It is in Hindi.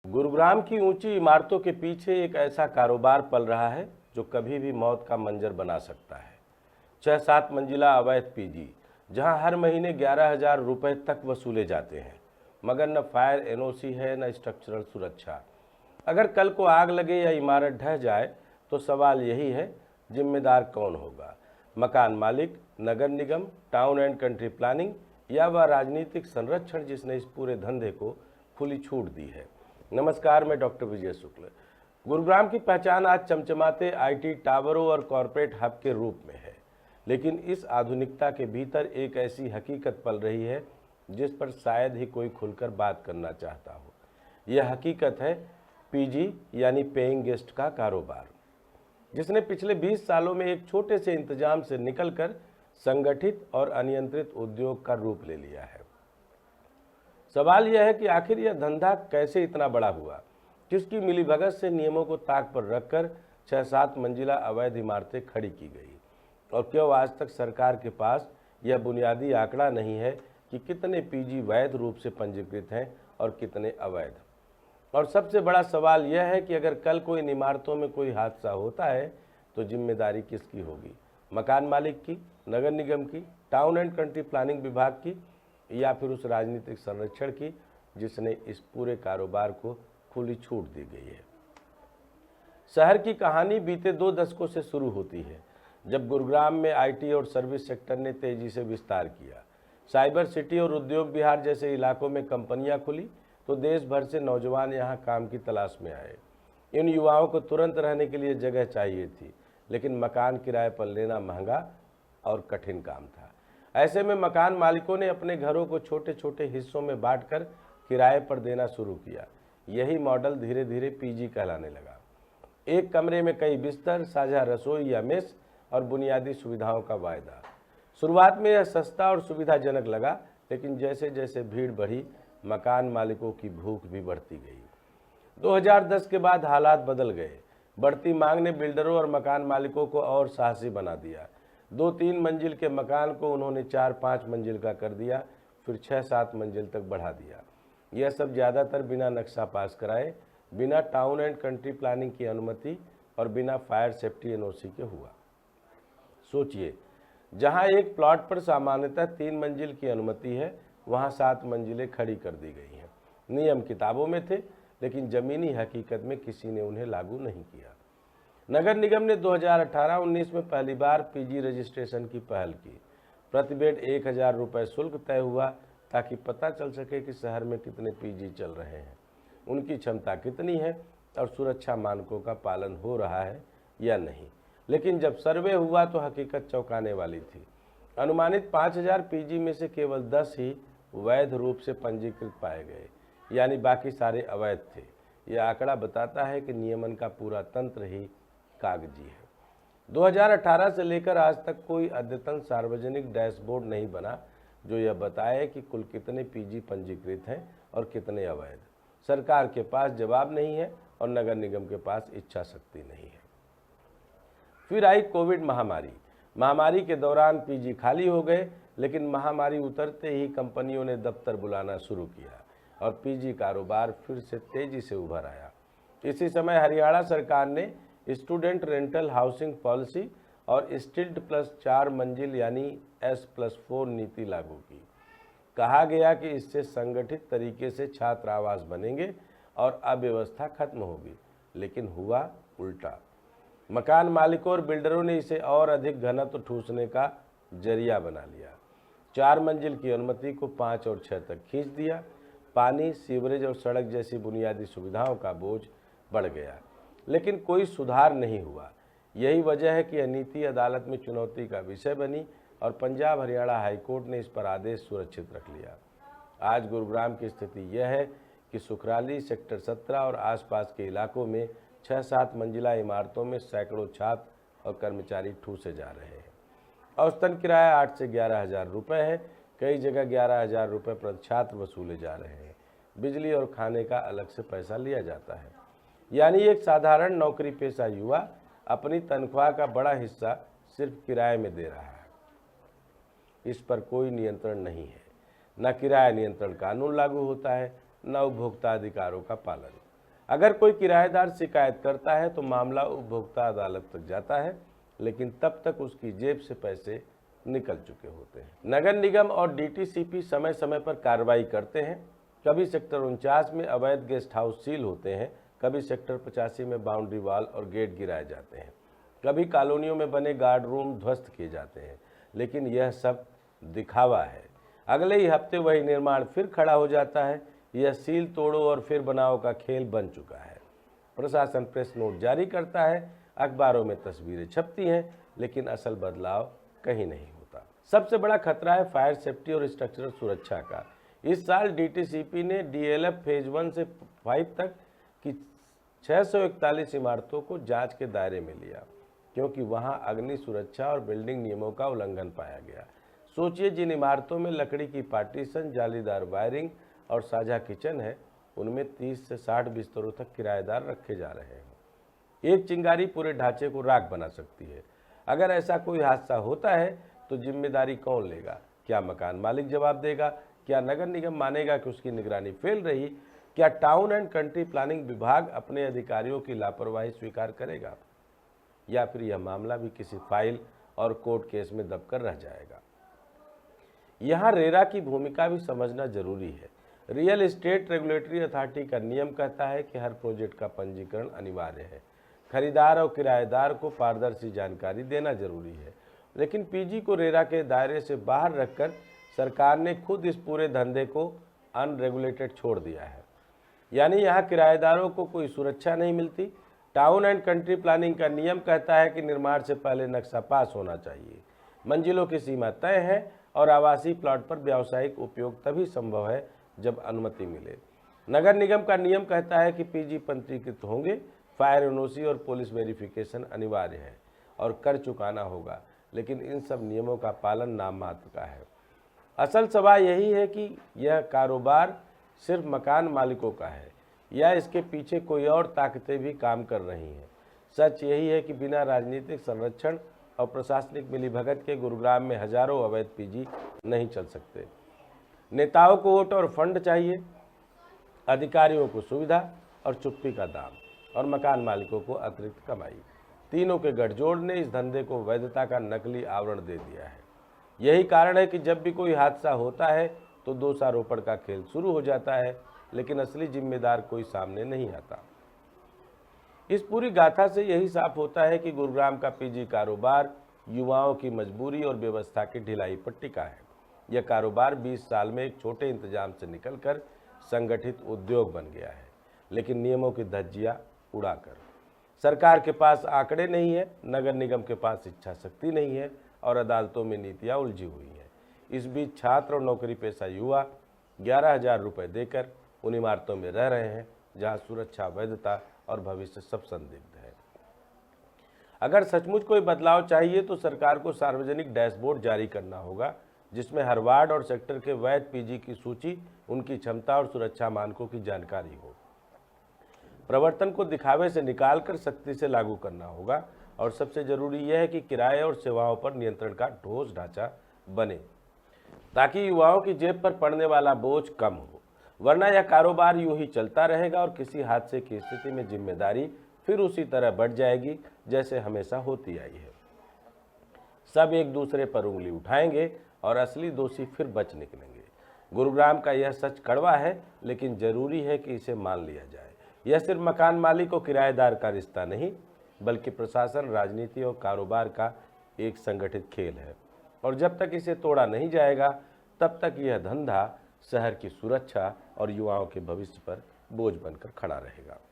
गुरुग्राम की ऊंची इमारतों के पीछे एक ऐसा कारोबार पल रहा है जो कभी भी मौत का मंजर बना सकता है। 6-7 मंजिला अवैध पीजी, जहां हर महीने 11,000 रुपए तक वसूले जाते हैं, मगर न फायर एनओसी है न स्ट्रक्चरल सुरक्षा। अगर कल को आग लगे या इमारत ढह जाए तो सवाल यही है, जिम्मेदार कौन होगा? मकान मालिक, नगर निगम, टाउन एंड कंट्री प्लानिंग या वह राजनीतिक संरक्षण जिसने इस पूरे धंधे को खुली छूट दी है। नमस्कार, मैं डॉक्टर विजय शुक्ल। गुरुग्राम की पहचान आज चमचमाते आईटी टावरों और कॉरपोरेट हब के रूप में है, लेकिन इस आधुनिकता के भीतर एक ऐसी हकीकत पल रही है जिस पर शायद ही कोई खुलकर बात करना चाहता हो। यह हकीकत है पीजी यानी पेइंग गेस्ट का कारोबार, जिसने पिछले 20 सालों में एक छोटे से इंतजाम से निकलकर संगठित और अनियंत्रित उद्योग का रूप ले लिया है। सवाल यह है कि आखिर यह धंधा कैसे इतना बड़ा हुआ, किसकी मिलीभगत से नियमों को ताक पर रखकर 6-7 मंजिला अवैध इमारतें खड़ी की गई, और क्यों आज तक सरकार के पास यह बुनियादी आंकड़ा नहीं है कि कितने पीजी वैध रूप से पंजीकृत हैं और कितने अवैध। और सबसे बड़ा सवाल यह है कि अगर कल को इन इमारतों में कोई हादसा होता है तो जिम्मेदारी किसकी होगी? मकान मालिक की, नगर निगम की, टाउन एंड कंट्री प्लानिंग विभाग की, या फिर उस राजनीतिक संरक्षण की जिसने इस पूरे कारोबार को खुली छूट दी गई है। शहर की कहानी बीते 2 दशकों से शुरू होती है, जब गुरुग्राम में आईटी और सर्विस सेक्टर ने तेजी से विस्तार किया। साइबर सिटी और उद्योग विहार जैसे इलाकों में कंपनियां खुली तो देश भर से नौजवान यहां काम की तलाश में आए। इन युवाओं को तुरंत रहने के लिए जगह चाहिए थी, लेकिन मकान किराए पर लेना महंगा और कठिन काम था। ऐसे में मकान मालिकों ने अपने घरों को छोटे छोटे हिस्सों में बांटकर किराए पर देना शुरू किया। यही मॉडल धीरे धीरे पीजी कहलाने लगा। एक कमरे में कई बिस्तर, साझा रसोई या मेस और बुनियादी सुविधाओं का वायदा। शुरुआत में यह सस्ता और सुविधाजनक लगा, लेकिन जैसे जैसे भीड़ बढ़ी, मकान मालिकों की भूख भी बढ़ती गई। 2010 के बाद हालात बदल गए। बढ़ती मांग ने बिल्डरों और मकान मालिकों को और साहसी बना दिया। 2-3 मंजिल के मकान को उन्होंने 4-5 मंजिल का कर दिया, फिर 6-7 मंजिल तक बढ़ा दिया। यह सब ज़्यादातर बिना नक्शा पास कराए, बिना टाउन एंड कंट्री प्लानिंग की अनुमति और बिना फायर सेफ्टी एनओसी के हुआ। सोचिए, जहां एक प्लॉट पर सामान्यतः 3 मंजिल की अनुमति है, वहां 7 मंजिलें खड़ी कर दी गई हैं। नियम किताबों में थे, लेकिन ज़मीनी हकीकत में किसी ने उन्हें लागू नहीं किया। नगर निगम ने 2018-19 में पहली बार पीजी रजिस्ट्रेशन की पहल की। प्रति बेड 1,000 रुपये शुल्क तय हुआ, ताकि पता चल सके कि शहर में कितने पीजी चल रहे हैं, उनकी क्षमता कितनी है और सुरक्षा मानकों का पालन हो रहा है या नहीं। लेकिन जब सर्वे हुआ तो हकीकत चौंकाने वाली थी। अनुमानित 5,000 पीजी में से केवल 10 ही वैध रूप से पंजीकृत पाए गए, यानी बाकी सारे अवैध थे। यह आंकड़ा बताता है कि नियमन का पूरा तंत्र ही कागजी है। 2018 से लेकर आज तक कोई अद्यतन सार्वजनिक डैशबोर्ड नहीं बना जो यह बताए कि कुल कितने पीजी पंजीकृत हैं और कितने अवैध। सरकार के पास जवाब नहीं है और नगर निगम के पास इच्छा शक्ति नहीं है। फिर आई कोविड महामारी के दौरान पीजी खाली हो गए, लेकिन महामारी उतरते ही कंपनियों ने दफ्तर बुलाना शुरू किया और पीजी कारोबार फिर से तेजी से उभर आया। इसी समय हरियाणा सरकार ने स्टूडेंट रेंटल हाउसिंग पॉलिसी और स्टिल्ट प्लस 4 मंजिल यानी S+4 नीति लागू की। कहा गया कि इससे संगठित तरीके से छात्र आवास बनेंगे और अव्यवस्था खत्म होगी, लेकिन हुआ उल्टा। मकान मालिकों और बिल्डरों ने इसे और अधिक घनत्व ठूसने का जरिया बना लिया। 4 मंजिल की अनुमति को 5 और 6 तक खींच दिया। पानी, सीवरेज और सड़क जैसी बुनियादी सुविधाओं का बोझ बढ़ गया, लेकिन कोई सुधार नहीं हुआ। यही वजह है कि यह नीति अदालत में चुनौती का विषय बनी और पंजाब हरियाणा हाईकोर्ट ने इस पर आदेश सुरक्षित रख लिया। आज गुरुग्राम की स्थिति यह है कि सुखराली, सेक्टर 17 और आसपास के इलाकों में 6-7 मंजिला इमारतों में सैकड़ों छात्र और कर्मचारी ठूसे जा रहे हैं। औसतन किराया 8 से 11,000 रुपये है। कई जगह 11,000 रुपये प्रति छात्र वसूले जा रहे हैं। बिजली और खाने का अलग से पैसा लिया जाता है, यानी एक साधारण नौकरी पेशा युवा अपनी तनख्वाह का बड़ा हिस्सा सिर्फ किराए में दे रहा है। इस पर कोई नियंत्रण नहीं है। न किराया नियंत्रण कानून लागू होता है, न उपभोक्ता अधिकारों का पालन। अगर कोई किराएदार शिकायत करता है तो मामला उपभोक्ता अदालत तक जाता है, लेकिन तब तक उसकी जेब से पैसे निकल चुके होते हैं। नगर निगम और डीटीसीपी समय समय पर कार्रवाई करते हैं। कभी सेक्टर 49 में अवैध गेस्ट हाउस सील होते हैं, कभी सेक्टर 85 में बाउंड्री वाल और गेट गिराए जाते हैं, कभी कॉलोनियों में बने गार्ड रूम ध्वस्त किए जाते हैं, लेकिन यह सब दिखावा है। अगले ही हफ्ते वही निर्माण फिर खड़ा हो जाता है। यह सील तोड़ो और फिर बनाओ का खेल बन चुका है। प्रशासन प्रेस नोट जारी करता है, अखबारों में तस्वीरें छपती हैं, लेकिन असल बदलाव कहीं नहीं होता। सबसे बड़ा खतरा है फायर सेफ्टी और स्ट्रक्चरल सुरक्षा का। इस साल डीटीसीपी ने डीएलएफ फेज 1 से 5 तक की 641 इमारतों को जांच के दायरे में लिया, क्योंकि वहां अग्नि सुरक्षा और बिल्डिंग नियमों का उल्लंघन पाया गया। सोचिए, जिन इमारतों में लकड़ी की पार्टीशन, जालीदार वायरिंग और साझा किचन है, उनमें 30 से 60 बिस्तरों तक किराएदार रखे जा रहे हैं। एक चिंगारी पूरे ढांचे को राख बना सकती है। अगर ऐसा कोई हादसा होता है तो जिम्मेदारी कौन लेगा? क्या मकान मालिक जवाब देगा? क्या नगर निगम मानेगा कि उसकी निगरानी फेल रही? क्या टाउन एंड कंट्री प्लानिंग विभाग अपने अधिकारियों की लापरवाही स्वीकार करेगा? या फिर यह मामला भी किसी फाइल और कोर्ट केस में दबकर रह जाएगा? यहाँ रेरा की भूमिका भी समझना जरूरी है। रियल एस्टेट रेगुलेटरी अथॉरिटी का नियम कहता है कि हर प्रोजेक्ट का पंजीकरण अनिवार्य है। खरीदार और किराएदार को पारदर्शी जानकारी देना जरूरी है, लेकिन पीजी को रेरा के दायरे से बाहर रखकर सरकार ने खुद इस पूरे धंधे को अनरेगुलेटेड छोड़ दिया है। यानी यहाँ किराएदारों को कोई सुरक्षा नहीं मिलती। टाउन एंड कंट्री प्लानिंग का नियम कहता है कि निर्माण से पहले नक्शा पास होना चाहिए, मंजिलों की सीमा तय है और आवासीय प्लॉट पर व्यावसायिक उपयोग तभी संभव है जब अनुमति मिले। नगर निगम का नियम कहता है कि पीजी पंजीकृत होंगे, फायर एनओसी और पुलिस वेरिफिकेशन अनिवार्य है और कर चुकाना होगा, लेकिन इन सब नियमों का पालन नाम मात्र का है। असल सवाल यही है कि यह कारोबार सिर्फ मकान मालिकों का है या इसके पीछे कोई और ताकतें भी काम कर रही हैं। सच यही है कि बिना राजनीतिक संरक्षण और प्रशासनिक मिलीभगत के गुरुग्राम में हजारों अवैध पीजी नहीं चल सकते। नेताओं को वोट और फंड चाहिए, अधिकारियों को सुविधा और चुप्पी का दाम, और मकान मालिकों को अतिरिक्त कमाई। तीनों के गठजोड़ ने इस धंधे को वैधता का नकली आवरण दे दिया है। यही कारण है कि जब भी कोई हादसा होता है तो दोषारोपण का खेल शुरू हो जाता है, लेकिन असली जिम्मेदार कोई सामने नहीं आता। इस पूरी गाथा से यही साफ होता है कि गुरुग्राम का पीजी कारोबार युवाओं की मजबूरी और व्यवस्था की ढिलाई पर टिका है। यह कारोबार 20 साल में एक छोटे इंतजाम से निकलकर संगठित उद्योग बन गया है, लेकिन नियमों की धज्जियां उड़ाकर। सरकार के पास आंकड़े नहीं है, नगर निगम के पास इच्छा शक्ति नहीं है और अदालतों में नीतियां उलझी हुई हैं। इस बीच छात्र और नौकरी पेशा युवा 11,000 रुपये देकर उन इमारतों में रह रहे हैं जहां सुरक्षा, वैधता और भविष्य सब संदिग्ध है। अगर सचमुच कोई बदलाव चाहिए तो सरकार को सार्वजनिक डैशबोर्ड जारी करना होगा, जिसमें हर वार्ड और सेक्टर के वैध पीजी की सूची, उनकी क्षमता और सुरक्षा मानकों की जानकारी हो। प्रवर्तन को दिखावे से निकालकर सख्ती से लागू करना होगा और सबसे जरूरी यह है कि किराए और सेवाओं पर नियंत्रण का ठोस ढांचा बने, ताकि युवाओं की जेब पर पड़ने वाला बोझ कम हो। वरना यह कारोबार यूं ही चलता रहेगा और किसी हादसे की स्थिति में जिम्मेदारी फिर उसी तरह बढ़ जाएगी जैसे हमेशा होती आई है। सब एक दूसरे पर उंगली उठाएंगे और असली दोषी फिर बच निकलेंगे। गुरुग्राम का यह सच कड़वा है, लेकिन जरूरी है कि इसे मान लिया जाए। यह सिर्फ मकान मालिक और किराएदार का रिश्ता नहीं, बल्कि प्रशासन, राजनीति और कारोबार का एक संगठित खेल है, और जब तक इसे तोड़ा नहीं जाएगा तब तक यह धंधा शहर की सुरक्षा और युवाओं के भविष्य पर बोझ बनकर खड़ा रहेगा।